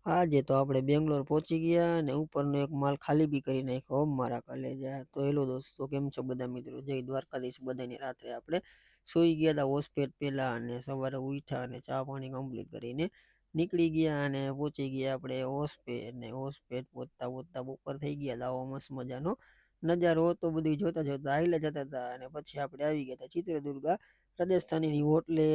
આજે તો આપણે બેંગ્લોર પહોંચી ગયા અને ઉપરનો એક માલ ખાલી બી કરી નાખ્યો મારા કલેજા. તો હેલો દોસ્તો, કેમ છો બધા મિત્રો? જય દ્વારકાધીશ બધાની. રાત્રે આપણે સૂઈ ગયા હતા હોસ્પેટ પહેલા અને સવારે ઉઠ્યા અને ચા પાણી કમ્પ્લીટ કરીને નીકળી ગયા અને પહોંચી ગયા આપણે હોસ્પેટ. ને હોસ્પેટ પહોંચતા પહોંચતા બપોર થઈ ગયા હતા. આવો મસ્ત મજાનો નજારો હતો. બધું જોતા જોતા હાલ્યા જતા હતા અને પછી આપણે આવી ગયા હતા ચિત્રદુર્ગા રાજસ્થાનીની હોટલે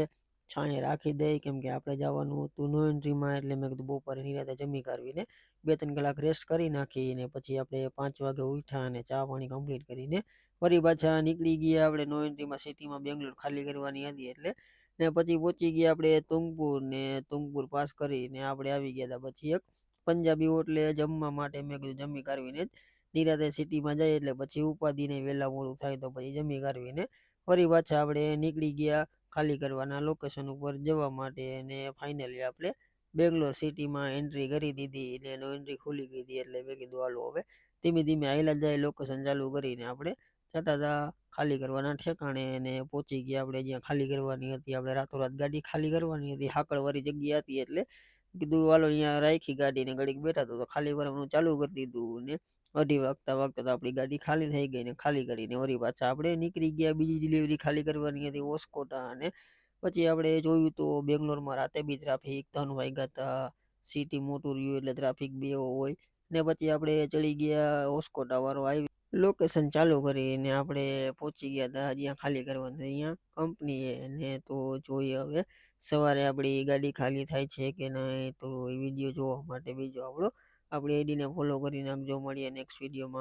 છાંયે રાખી દઈ, કેમ કે આપણે જવાનું હતું નો એન્ટ્રીમાં. એટલે મેં કીધું બપોરે નિરાંતે જમી કાઢવીને 2-3 કલાક રેસ્ટ કરી નાખી ને પછી આપણે 5 વાગે ઉઠ્યા અને ચા પાણી કમ્પ્લીટ કરીને ફરી પાછા નીકળી ગયા આપણે નો એન્ટ્રીમાં સિટીમાં બેંગ્લોર ખાલી કરવાની હતી એટલે. ને પછી પહોંચી ગયા આપણે તુંગપુર ને તુંગપુર પાસ કરીને આપણે આવી ગયા હતા પછી એક પંજાબી હોટલે જમવા માટે. મેં કીધું જમી કાઢવીને જ નિરાંતે સિટીમાં જાય એટલે પછી ઉપાધિ નહીં, વહેલા મોડું થાય તો પછી જમી કાઢવીને ફરી પાછા આપણે નીકળી ગયા ખાલી કરવાના લોકેશન ઉપર જવા માટે. અને ફાઇનલી આપણે બેંગ્લોર સિટીમાં એન્ટ્રી કરી દીધી ને એનો એન્ટ્રી ખુલી ગઈ હતી. એટલે મેં કીધું હાલો હવે ધીમે ધીમે હાલ્યા જાય. લોકેશન ચાલુ કરીને આપણે જતા હતા ખાલી કરવાના ઠેકાણે અને પહોંચી ગયા આપણે જ્યાં ખાલી કરવાની હતી. આપણે રાતોરાત ગાડી ખાલી કરવાની હતી, હાકળવાળી જગ્યા હતી એટલે કીધું હાલો અહીંયા રાખી ગાડીને ઘડીક બેઠા તો ખાલી કરવાનું ચાલુ કરી દીધું. ને અઢી વાગતા વાગતા તો આપણી ગાડી ખાલી થઈ ગઈ ને ખાલી કરીને વળી પાછા આપણે નીકળી ગયા. બીજી ડિલિવરી ખાલી કરવાની હતી હોસ્કોટા. અને પછી આપણે જોયું તો બેંગ્લોરમાં રાતે બી ટ્રાફિક 3 વાગ્યા હતા. સિટી મોટું રહ્યું એટલે ટ્રાફિક બી એવો હોય. ને પછી આપણે ચડી ગયા હોસ્કોટા વાળો હાઈવે, લોકેશન ચાલુ કરીને આપણે પહોંચી ગયા હતા જ્યાં ખાલી કરવાનું અહીંયા કંપનીએ. ને તો જોઈએ હવે સવારે આપણી ગાડી ખાલી થાય છે કે નહીં. તો એ વિડીયો જોવા માટે બીજો આપણી આઈડીને ફોલો કરી નાખજો. મળીએ નેક્સ્ટ વિડીયોમાં.